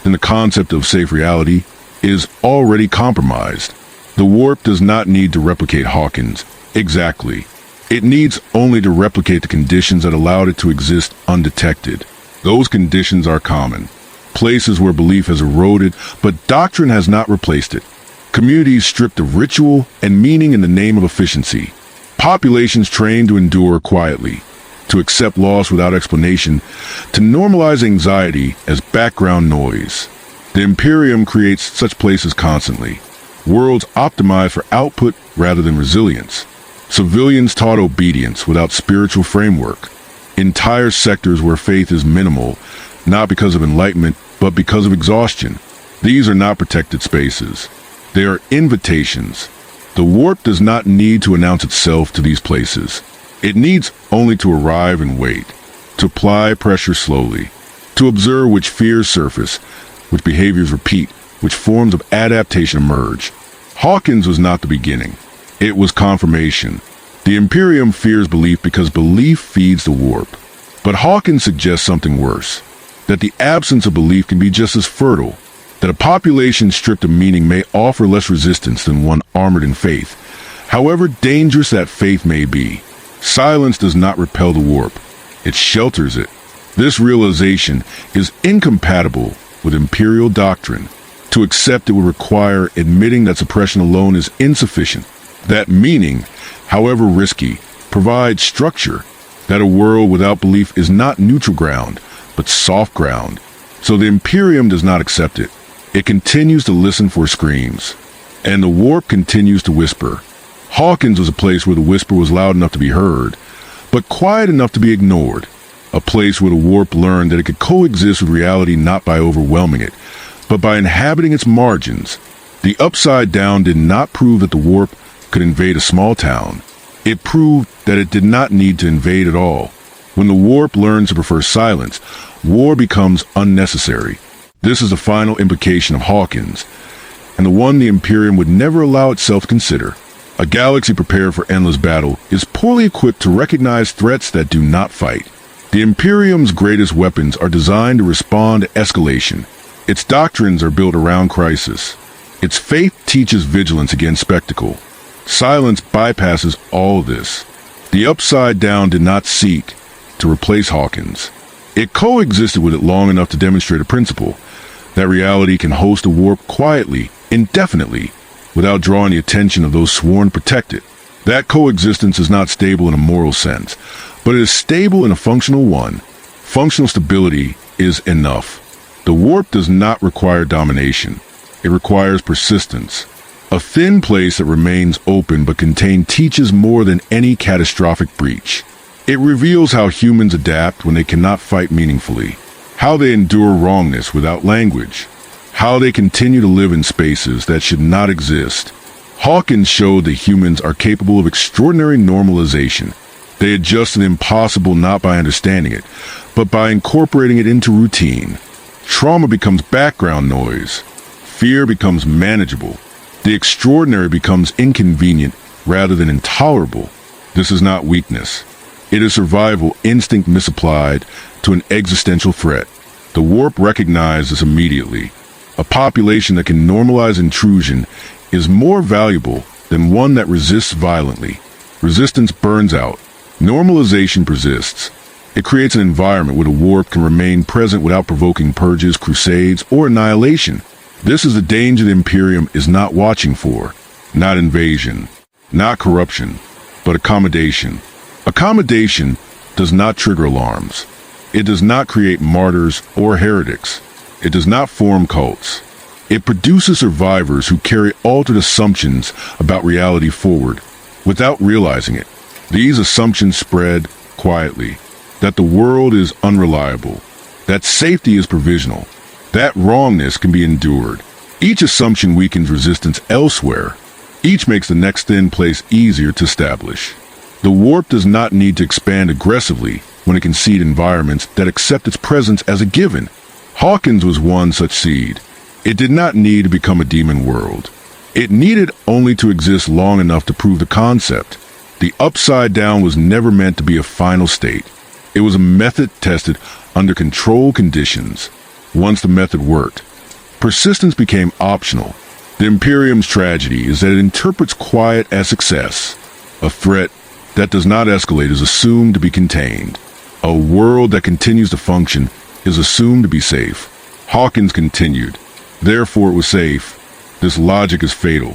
then the concept of safe reality is already compromised. The warp does not need to replicate Hawkins. Exactly. It needs only to replicate the conditions that allowed it to exist undetected. Those conditions are common. Places where belief has eroded, but doctrine has not replaced it. Communities stripped of ritual and meaning in the name of efficiency. Populations trained to endure quietly, to accept loss without explanation, to normalize anxiety as background noise. The Imperium creates such places constantly. Worlds optimized for output rather than resilience. Civilians taught obedience without spiritual framework. Entire sectors where faith is minimal, not because of enlightenment, but because of exhaustion. These are not protected spaces. They are invitations. The warp does not need to announce itself to these places. It needs only to arrive and wait, to apply pressure slowly, to observe which fears surface, which behaviors repeat, which forms of adaptation emerge. Hawkins was not the beginning. It was confirmation. The Imperium fears belief because belief feeds the warp. But Hawkins suggests something worse, that the absence of belief can be just as fertile, that a population stripped of meaning may offer less resistance than one armored in faith. However dangerous that faith may be, silence does not repel the warp. It shelters it. This realization is incompatible with imperial doctrine. To accept it would require admitting that suppression alone is insufficient. That meaning, however risky, provides structure. That a world without belief is not neutral ground, but soft ground. So the Imperium does not accept it. It continues to listen for screams. And the warp continues to whisper. Hawkins was a place where the whisper was loud enough to be heard, but quiet enough to be ignored. A place where the warp learned that it could coexist with reality not by overwhelming it, but by inhabiting its margins. The Upside Down did not prove that the warp could invade a small town. It proved that it did not need to invade at all. When the warp learns to prefer silence, war becomes unnecessary. This is the final implication of Hawkins, and the one the Imperium would never allow itself to consider. A galaxy prepared for endless battle is poorly equipped to recognize threats that do not fight. The Imperium's greatest weapons are designed to respond to escalation. Its doctrines are built around crisis. Its faith teaches vigilance against spectacle. Silence bypasses all this. The Upside Down did not seek to replace Hawkins. It coexisted with it long enough to demonstrate a principle, that reality can host a warp quietly, indefinitely, without drawing the attention of those sworn to protect it. That coexistence is not stable in a moral sense, but it is stable in a functional one. Functional stability is enough. The warp does not require domination. It requires persistence. A thin place that remains open but contained teaches more than any catastrophic breach. It reveals how humans adapt when they cannot fight meaningfully, how they endure wrongness without language, how they continue to live in spaces that should not exist. Hawkins showed that humans are capable of extraordinary normalization. They adjust to the impossible not by understanding it, but by incorporating it into routine. Trauma becomes background noise. Fear becomes manageable. The extraordinary becomes inconvenient rather than intolerable. This is not weakness. It is survival instinct misapplied to an existential threat. The warp recognized this immediately. A population that can normalize intrusion is more valuable than one that resists violently. Resistance burns out. Normalization persists. It creates an environment where the warp can remain present without provoking purges, crusades, or annihilation. This is the danger the Imperium is not watching for. Not invasion, not corruption, but accommodation. Accommodation does not trigger alarms. It does not create martyrs or heretics. It does not form cults. It produces survivors who carry altered assumptions about reality forward without realizing it. These assumptions spread quietly, that the world is unreliable, that safety is provisional, that wrongness can be endured. Each assumption weakens resistance elsewhere. Each makes the next thin place easier to establish. The warp does not need to expand aggressively when it can seed environments that accept its presence as a given. Hawkins was one such seed. It did not need to become a demon world. It needed only to exist long enough to prove the concept. The upside down was never meant to be a final state. It was a method tested under controlled conditions. Once the method worked, persistence became optional. The Imperium's tragedy is that it interprets quiet as success. A threat that does not escalate is assumed to be contained. A world that continues to function is assumed to be safe. Hawkins continued. Therefore it was safe. This logic is fatal.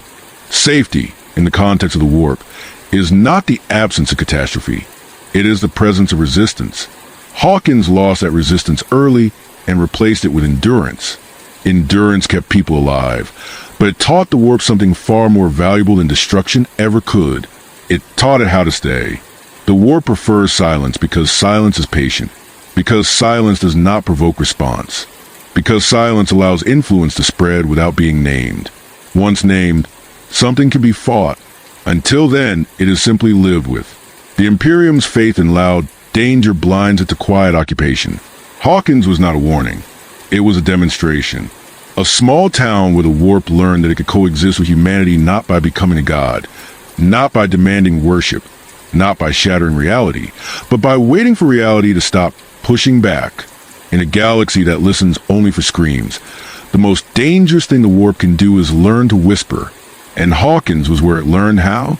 Safety, in the context of the warp, is not the absence of catastrophe. It is the presence of resistance. Hawkins lost that resistance early and replaced it with endurance. Endurance kept people alive, but it taught the warp something far more valuable than destruction ever could. It taught it how to stay. The warp prefers silence because silence is patient, because silence does not provoke response, because silence allows influence to spread without being named. Once named, something can be fought. Until then, it is simply lived with. The Imperium's faith in loud danger blinds it to quiet occupation. Hawkins was not a warning. It was a demonstration. A small town where the warp learned that it could coexist with humanity not by becoming a god, not by demanding worship, not by shattering reality, but by waiting for reality to stop pushing back. In a galaxy that listens only for screams, the most dangerous thing the warp can do is learn to whisper. And Hawkins was where it learned how.